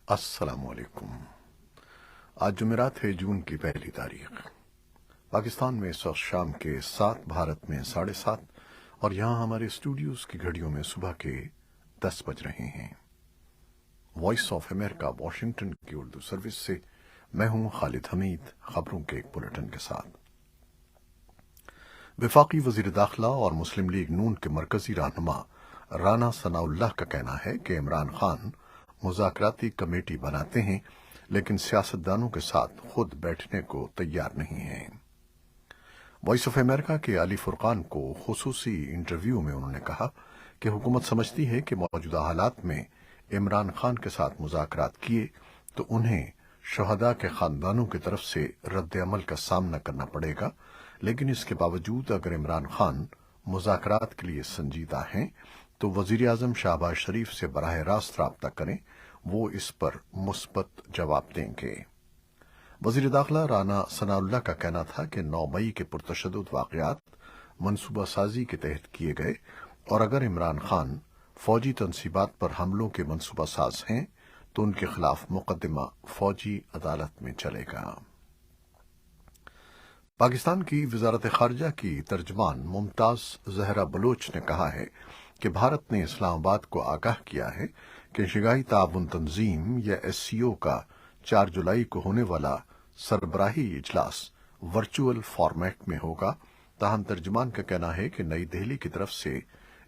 السلام علیکم۔ آج جمعرات ہے، جون کی پہلی تاریخ۔ پاکستان میں اس وقت شام کے 7، بھارت میں 7:30، اور یہاں ہمارے اسٹوڈیوز کی گھڑیوں میں صبح کے 10 بج رہے ہیں۔ وائس آف امریکہ واشنگٹن کی اردو سروس سے میں ہوں خالد حمید، خبروں کے ایک بلیٹن کے ساتھ۔ وفاقی وزیر داخلہ اور مسلم لیگ نون کے مرکزی رہنما رانا ثناء اللہ کا کہنا ہے کہ عمران خان مذاکراتی کمیٹی بناتے ہیں لیکن سیاستدانوں کے ساتھ خود بیٹھنے کو تیار نہیں ہیں۔ وائس آف امریکہ کے علی فرقان کو خصوصی انٹرویو میں انہوں نے کہا کہ حکومت سمجھتی ہے کہ موجودہ حالات میں عمران خان کے ساتھ مذاکرات کیے تو انہیں شہداء کے خاندانوں کی طرف سے رد عمل کا سامنا کرنا پڑے گا، لیکن اس کے باوجود اگر عمران خان مذاکرات کے لیے سنجیدہ ہیں تو وزیر اعظم شہباز شریف سے براہ راست رابطہ کریں، وہ اس پر مثبت جواب دیں گے۔ وزیر داخلہ رانا ثناء اللہ کا کہنا تھا کہ 9 مئی کے پرتشدد واقعات منصوبہ سازی کے تحت کیے گئے، اور اگر عمران خان فوجی تنصیبات پر حملوں کے منصوبہ ساز ہیں تو ان کے خلاف مقدمہ فوجی عدالت میں چلے گا۔ پاکستان کی وزارت خارجہ کی ترجمان ممتاز زہرا بلوچ نے کہا ہے کہ بھارت نے اسلام آباد کو آگاہ کیا ہے کہ شنگھائی تعاون تنظیم یا ایس سی او کا 4 جولائی کو ہونے والا سربراہی اجلاس ورچوئل فارمیٹ میں ہوگا، تاہم ترجمان کا کہنا ہے کہ نئی دہلی کی طرف سے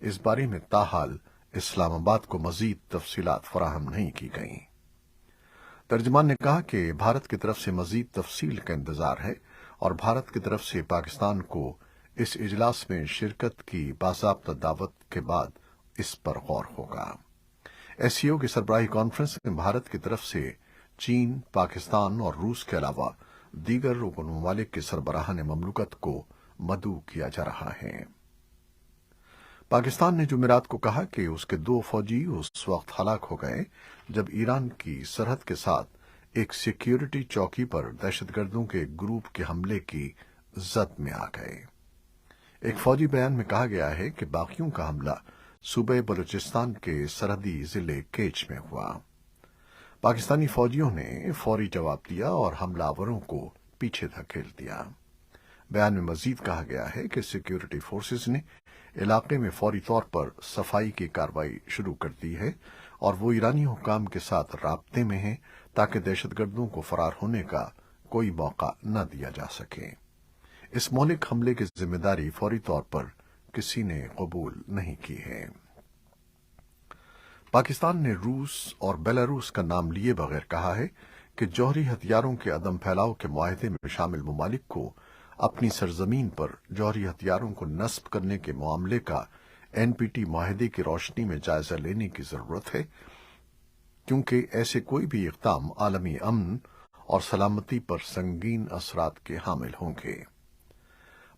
اس بارے میں تاحال اسلام آباد کو مزید تفصیلات فراہم نہیں کی گئیں۔ ترجمان نے کہا کہ بھارت کی طرف سے مزید تفصیل کا انتظار ہے اور بھارت کی طرف سے پاکستان کو اس اجلاس میں شرکت کی باضابطہ دعوت کے بعد اس پر غور ہوگا۔ ایس سی او کی سربراہی کانفرنس میں بھارت کی طرف سے چین، پاکستان اور روس کے علاوہ دیگر رکن ممالک کے سربراہان مملکت کو مدعو کیا جا رہا ہے۔ پاکستان نے جمعرات کو کہا کہ اس کے 2 فوجی اس وقت ہلاک ہو گئے جب ایران کی سرحد کے ساتھ ایک سیکیورٹی چوکی پر دہشت گردوں کے ایک گروپ کے حملے کی زد میں آ گئے۔ ایک فوجی بیان میں کہا گیا ہے کہ باقیوں کا حملہ صوبہ بلوچستان کے سرحدی ضلع کیچ میں ہوا۔ پاکستانی فوجیوں نے فوری جواب دیا اور حملہ آوروں کو پیچھے دھکیل دیا۔ بیان میں مزید کہا گیا ہے کہ سیکیورٹی فورسز نے علاقے میں فوری طور پر صفائی کی کارروائی شروع کر دی ہے اور وہ ایرانی حکام کے ساتھ رابطے میں ہیں تاکہ دہشت گردوں کو فرار ہونے کا کوئی موقع نہ دیا جا سکے۔ اس مہلک حملے کی ذمہ داری فوری طور پر کسی نے قبول نہیں کی ہے۔ پاکستان نے روس اور بیلاروس کا نام لیے بغیر کہا ہے کہ جوہری ہتھیاروں کے عدم پھیلاؤ کے معاہدے میں شامل ممالک کو اپنی سرزمین پر جوہری ہتھیاروں کو نصب کرنے کے معاملے کا این پی ٹی معاہدے کی روشنی میں جائزہ لینے کی ضرورت ہے، کیونکہ ایسے کوئی بھی اقدام عالمی امن اور سلامتی پر سنگین اثرات کے حامل ہوں گے۔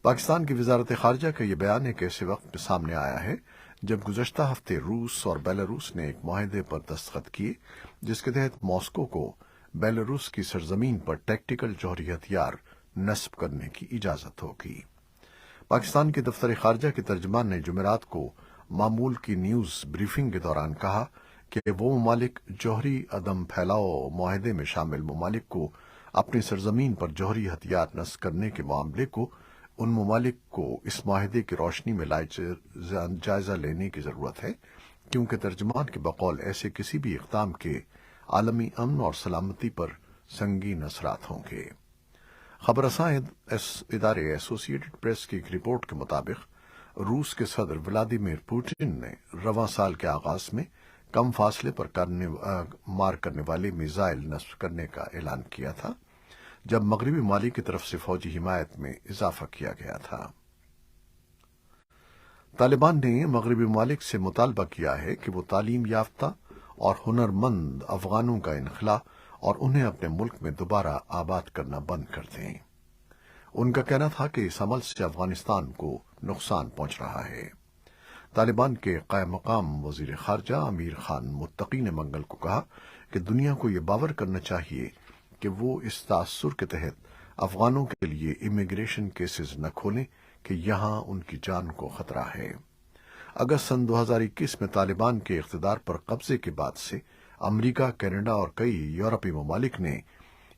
پاکستان کی وزارت خارجہ کا یہ بیان ایک ایسے وقت میں سامنے آیا ہے جب گزشتہ ہفتے روس اور بیلاروس نے ایک معاہدے پر دستخط کیے جس کے تحت ماسکو کو بیلاروس کی سرزمین پر ٹیکٹیکل جوہری ہتھیار نصب کرنے کی اجازت ہوگی۔ پاکستان کے دفتر خارجہ کے ترجمان نے جمعرات کو معمول کی نیوز بریفنگ کے دوران کہا کہ وہ ممالک جوہری عدم پھیلاؤ معاہدے میں شامل ممالک کو اپنی سرزمین پر جوہری ہتھیار نصب کرنے کے معاملے کو ان ممالک کو اس معاہدے کی روشنی میں جائزہ لینے کی ضرورت ہے، کیونکہ ترجمان کے بقول ایسے کسی بھی اقدام کے عالمی امن اور سلامتی پر سنگین اثرات ہوں گے۔ خبر رساں ادارے ایسوسی ایٹڈ پریس کی ایک رپورٹ کے مطابق روس کے صدر ولادیمیر پوٹن نے رواں سال کے آغاز میں کم فاصلے پر مار کرنے والے میزائل نصب کرنے کا اعلان کیا تھا، جب مغربی مالی کی طرف سے فوجی حمایت میں اضافہ کیا گیا تھا۔ طالبان نے مغربی ممالک سے مطالبہ کیا ہے کہ وہ تعلیم یافتہ اور ہنرمند افغانوں کا انخلاء اور انہیں اپنے ملک میں دوبارہ آباد کرنا بند کر دیں۔ ان کا کہنا تھا کہ اس عمل سے افغانستان کو نقصان پہنچ رہا ہے۔ طالبان کے قائم مقام وزیر خارجہ امیر خان متقی نے منگل کو کہا کہ دنیا کو یہ باور کرنا چاہیے کہ وہ اس تاثر کے تحت افغانوں کے لیے امیگریشن کیسز نہ کھولیں کہ یہاں ان کی جان کو خطرہ ہے۔ اگست سن 2021 میں طالبان کے اقتدار پر قبضے کے بعد سے امریکہ، کینیڈا اور کئی یورپی ممالک نے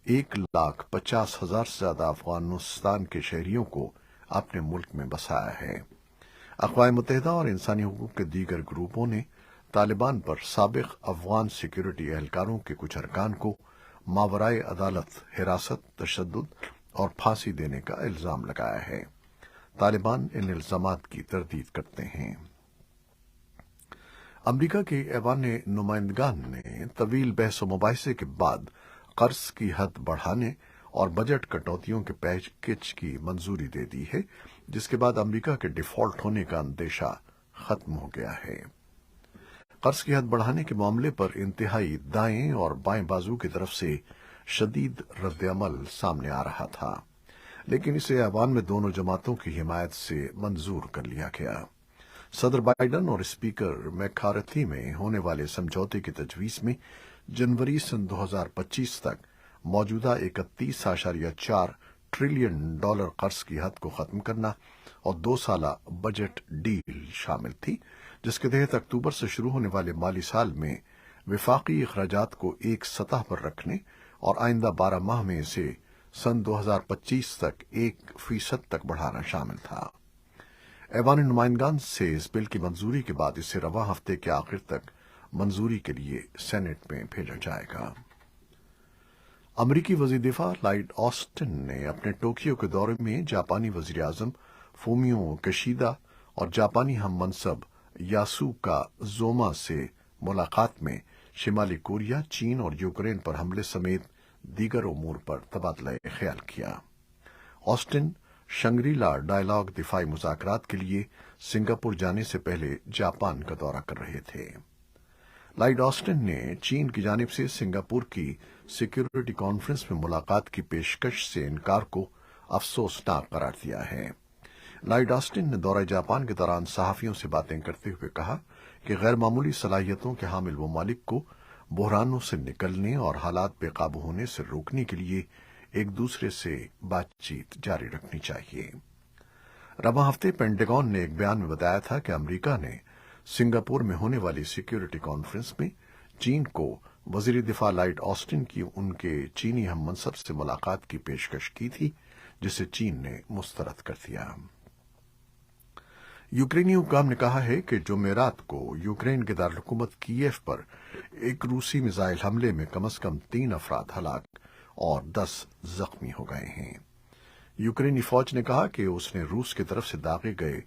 1,50,000 سے زیادہ افغانستان کے شہریوں کو اپنے ملک میں بسایا ہے۔ اقوام متحدہ اور انسانی حقوق کے دیگر گروپوں نے طالبان پر سابق افغان سیکیورٹی اہلکاروں کے کچھ ارکان کو ماورائے عدالت حراست، تشدد اور پھانسی دینے کا الزام لگایا ہے۔ طالبان ان الزامات کی تردید کرتے ہیں۔ امریکہ کے ایوان نمائندگان نے طویل بحث و مباحثے کے بعد قرض کی حد بڑھانے اور بجٹ کٹوتیوں کے پیکیج کی منظوری دے دی ہے، جس کے بعد امریکہ کے ڈیفالٹ ہونے کا اندیشہ ختم ہو گیا ہے۔ قرض کی حد بڑھانے کے معاملے پر انتہائی دائیں اور بائیں بازو کی طرف سے شدید رد عمل سامنے آ رہا تھا، لیکن اسے ایوان میں دونوں جماعتوں کی حمایت سے منظور کر لیا گیا۔ صدر بائیڈن اور اسپیکر میکارتھی میں ہونے والے سمجھوتے کی تجویز میں جنوری سن 2025 تک موجودہ 31.4 ٹریلین ڈالر قرض کی حد کو ختم کرنا اور 2 سالہ بجٹ ڈیل شامل تھی، جس کے تحت اکتوبر سے شروع ہونے والے مالی سال میں وفاقی اخراجات کو ایک سطح پر رکھنے اور آئندہ 12 ماہ میں اسے سن 2025 تک 1% تک بڑھانا شامل تھا۔ ایوان نمائندگان سے اس بل کی منظوری کے بعد اسے رواں ہفتے کے آخر تک منظوری کے لیے سینٹ میں بھیجا جائے گا۔ امریکی وزیر دفاع لائیڈ آسٹن نے اپنے ٹوکیو کے دورے میں جاپانی وزیر اعظم فومیو کشیدا اور جاپانی ہم منصب یاسوکا زوما سے ملاقات میں شمالی کوریا، چین اور یوکرین پر حملے سمیت دیگر امور پر تبادلہ خیال کیا۔ آسٹن شنگری لا ڈائیلاگ دفاعی مذاکرات کے لیے سنگاپور جانے سے پہلے جاپان کا دورہ کر رہے تھے۔ لائیڈ آسٹن نے چین کی جانب سے سنگاپور کی سیکیورٹی کانفرنس میں ملاقات کی پیشکش سے انکار کو افسوسناک قرار دیا ہے۔ لائیڈ آسٹن نے دورہ جاپان کے دوران صحافیوں سے باتیں کرتے ہوئے کہا کہ غیر معمولی صلاحیتوں کے حامل ممالک کو بحرانوں سے نکلنے اور حالات بے قابو ہونے سے روکنے کے لیے ایک دوسرے سے بات چیت جاری رکھنی چاہیے۔ رواں ہفتے پینٹاگون نے ایک بیان میں بتایا تھا کہ امریکہ نے سنگاپور میں ہونے والی سیکیورٹی کانفرنس میں چین کو وزیر دفاع لائیڈ آسٹن کی ان کے چینی ہم منصب سے ملاقات کی پیشکش کی تھی، جسے چین نے مسترد کر دیا۔ یوکرینی حکام نے کہا ہے کہ جمعرات کو یوکرین کے دارالحکومت کیف پر ایک روسی میزائل حملے میں کم از کم 3 افراد ہلاک اور 10 زخمی ہو گئے ہیں۔ یوکرینی فوج نے کہا کہ اس نے روس کی طرف سے داغے گئے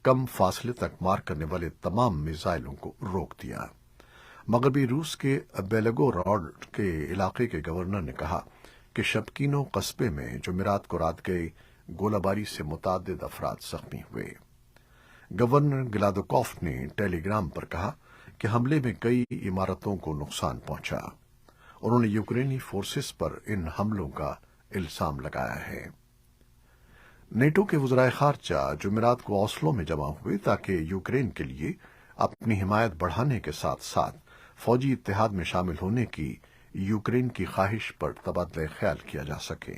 کم فاصلے تک مار کرنے والے تمام میزائلوں کو روک دیا۔ مغربی روس کے بیلگو راڈ کے علاقے کے گورنر نے کہا کہ شپکینو قصبے میں جمعرات کو رات گئے گولہ باری سے متعدد افراد زخمی ہوئے۔ گورنر گلادوکوف نے ٹیلی گرام پر کہا کہ حملے میں کئی عمارتوں کو نقصان پہنچا۔ انہوں نے یوکرینی فورسز پر ان حملوں کا الزام لگایا ہے۔ نیٹو کے وزرائے خارجہ جمعرات کو اوسلو میں جمع ہوئے تاکہ یوکرین کے لیے اپنی حمایت بڑھانے کے ساتھ ساتھ فوجی اتحاد میں شامل ہونے کی یوکرین کی خواہش پر تبادلہ خیال کیا جا سکے۔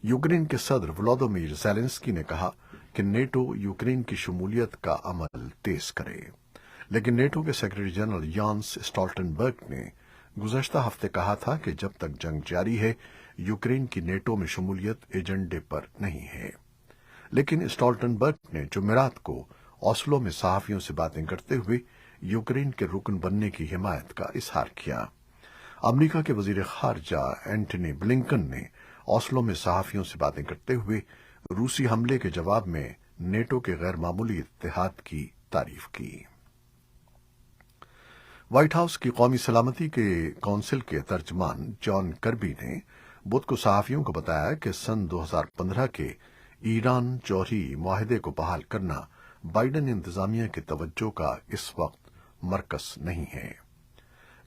یوکرین کے صدر ولودیمیر زیلنسکی نے کہا کہ نیٹو یوکرین کی شمولیت کا عمل تیز کرے، لیکن نیٹو کے سیکرٹری جنرل یانس اسٹالٹنبرگ نے گزشتہ ہفتے کہا تھا کہ جب تک جنگ جاری ہے یوکرین کی نیٹو میں شمولیت ایجنڈے پر نہیں ہے۔ لیکن اسٹالٹنبرگ نے جمعرات کو اوسلو میں صحافیوں سے باتیں کرتے ہوئے یوکرین کے رکن بننے کی حمایت کا اظہار کیا۔ امریکہ کے وزیر خارجہ اینٹونی بلنکن نے اوسلو میں صحافیوں سے باتیں کرتے ہوئے روسی حملے کے جواب میں نیٹو کے غیر معمولی اتحاد کی تعریف کی۔ وائٹ ہاؤس کی قومی سلامتی کے کونسل کے ترجمان جان کربی نے بدھ کو صحافیوں کو بتایا کہ سن 2015 کے ایران جوہری معاہدے کو بحال کرنا بائیڈن انتظامیہ کی توجہ کا اس وقت مرکز نہیں ہے۔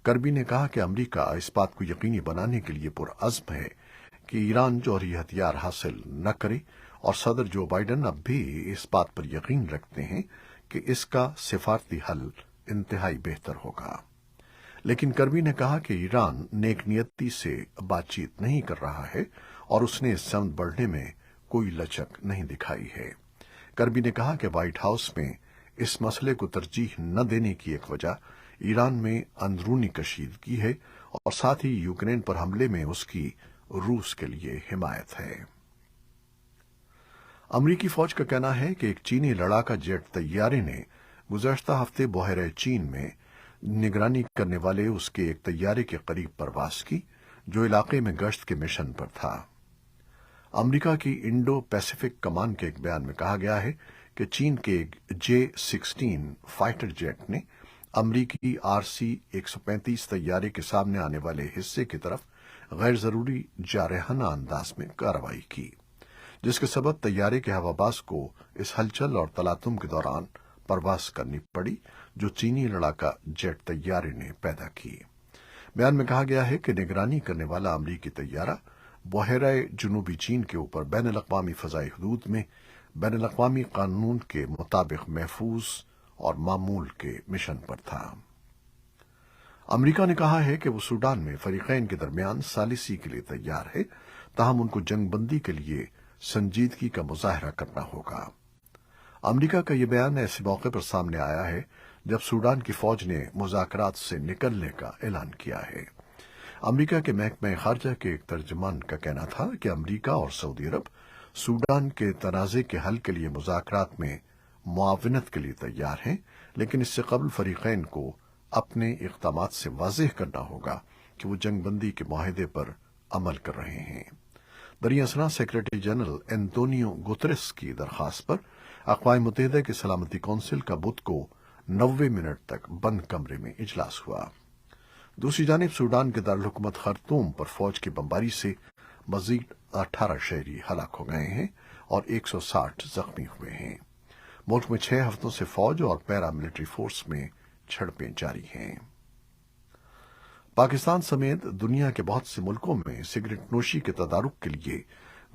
کربی نے کہا کہ امریکہ اس بات کو یقینی بنانے کے لیے پرعزم ہے کہ ایران جوہری ہتھیار حاصل نہ کرے، اور صدر جو بائیڈن اب بھی اس بات پر یقین رکھتے ہیں کہ اس کا سفارتی حل انتہائی بہتر ہوگا۔ لیکن کربی نے کہا کہ ایران نیک نیتی سے بات چیت نہیں کر رہا ہے اور اس نے اس سمت بڑھنے میں کوئی لچک نہیں دکھائی ہے۔ کربی نے کہا کہ وائٹ ہاؤس میں اس مسئلے کو ترجیح نہ دینے کی ایک وجہ ایران میں اندرونی کشیدگی ہے اور ساتھ ہی یوکرین پر حملے میں اس کی روس کے لیے حمایت ہے۔ امریکی فوج کا کہنا ہے کہ ایک چینی لڑاکا جیٹ طیارے نے گزشتہ ہفتے بحیرہ چین میں نگرانی کرنے والے اس کے ایک طیارے کے قریب پرواز کی جو علاقے میں گشت کے مشن پر تھا۔ امریکہ کی انڈو پیسیفک کمان کے ایک بیان میں کہا گیا ہے کہ چین کے ایک J-16 فائٹر جیٹ نے امریکی RC-135 طیارے کے سامنے آنے والے حصے کی طرف غیر ضروری جارحانہ انداز میں کارروائی کی، جس کے سبب طیارے کے ہواباز کو اس ہلچل اور تلاطم کے دوران پرواز کرنی پڑی جو چینی لڑاکا جیٹ طیارے نے پیدا کی۔ بیان میں کہا گیا ہے کہ نگرانی کرنے والا امریکی طیارہ بحیرہ جنوبی چین کے اوپر بین الاقوامی فضائی حدود میں بین الاقوامی قانون کے مطابق محفوظ اور معمول کے مشن پر تھا۔ امریکہ نے کہا ہے کہ وہ سوڈان میں فریقین کے درمیان ثالثی کے لیے تیار ہے، تاہم ان کو جنگ بندی کے لیے سنجیدگی کا مظاہرہ کرنا ہوگا۔ امریکہ کا یہ بیان ایسے موقع پر سامنے آیا ہے جب سوڈان کی فوج نے مذاکرات سے نکلنے کا اعلان کیا ہے۔ امریکہ کے محکمہ خارجہ کے ایک ترجمان کا کہنا تھا کہ امریکہ اور سعودی عرب سوڈان کے تنازع کے حل کے لیے مذاکرات میں معاونت کے لیے تیار ہیں، لیکن اس سے قبل فریقین کو اپنے اقدامات سے واضح کرنا ہوگا کہ وہ جنگ بندی کے معاہدے پر عمل کر رہے ہیں۔ دریں اثنا سیکرٹری جنرل اینتونیو گوتریس کی درخواست پر اقوام متحدہ کی سلامتی کونسل کا بدھ کو 90 منٹ تک بند کمرے میں اجلاس ہوا۔ دوسری جانب سوڈان کے دارالحکومت خرطوم پر فوج کی بمباری سے مزید 18 شہری ہلاک ہو گئے ہیں اور 160 زخمی ہوئے ہیں۔ ملک میں 6 ہفتوں سے فوج اور پیرا ملٹری فورس میں جھڑپیں جاری ہیں۔ پاکستان سمیت دنیا کے بہت سے ملکوں میں سگریٹ نوشی کے تدارک کے لیے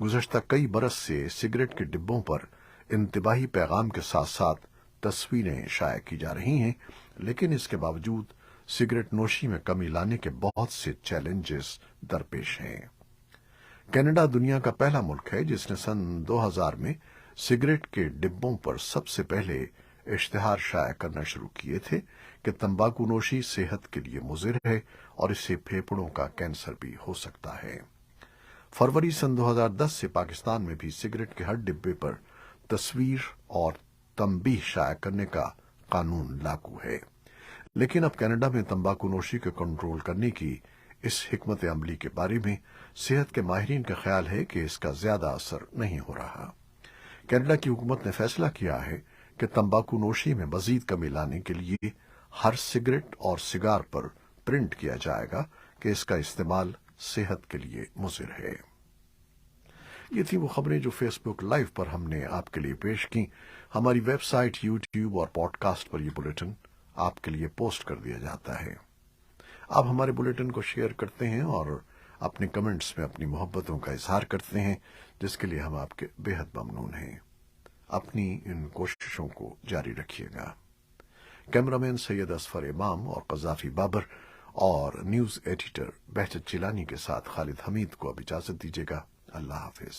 گزشتہ کئی برس سے سگریٹ کے ڈبوں پر انتباہی پیغام کے ساتھ ساتھ تصویریں شائع کی جا رہی ہیں، لیکن اس کے باوجود سگریٹ نوشی میں کمی لانے کے بہت سے چیلنجز درپیش ہیں۔ کینیڈا دنیا کا پہلا ملک ہے جس نے سن 2000 میں سگریٹ کے ڈبوں پر سب سے پہلے اشتہار شائع کرنا شروع کیے تھے کہ تمباکو نوشی صحت کے لیے مضر ہے اور اس سے پھیپھڑوں کا کینسر بھی ہو سکتا ہے۔ فروری سن 2010 سے پاکستان میں بھی سگریٹ کے ہر ڈبے پر تصویر اور تنبیہ شائع کرنے کا قانون لاگو ہے، لیکن اب کینیڈا میں تمباکو نوشی کو کنٹرول کرنے کی اس حکمت عملی کے بارے میں صحت کے ماہرین کا خیال ہے کہ اس کا زیادہ اثر نہیں ہو رہا۔ کینیڈا کی حکومت نے فیصلہ کیا ہے کہ تمباکو نوشی میں مزید کمی لانے کے لیے ہر سگریٹ اور سگار پر پرنٹ کیا جائے گا کہ اس کا استعمال صحت کے لیے مضر ہے۔ یہ تھی وہ خبریں جو فیس بک لائیو پر ہم نے آپ کے لیے پیش کی۔ ہماری ویب سائٹ، یوٹیوب اور پوڈ کاسٹ پر یہ بلیٹن آپ کے لیے پوسٹ کر دیا جاتا ہے۔ آپ ہمارے بلیٹن کو شیئر کرتے ہیں اور اپنے کمنٹس میں اپنی محبتوں کا اظہار کرتے ہیں، جس کے لیے ہم آپ کے بے حد ممنون ہیں۔ اپنی ان کوششوں کو جاری رکھیے گا۔ کیمرامین سید اصفر امام اور قذافی بابر اور نیوز ایڈیٹر بہجت چیلانی کے ساتھ خالد حمید کو اب اجازت دیجیے گا۔ اللہ حافظ۔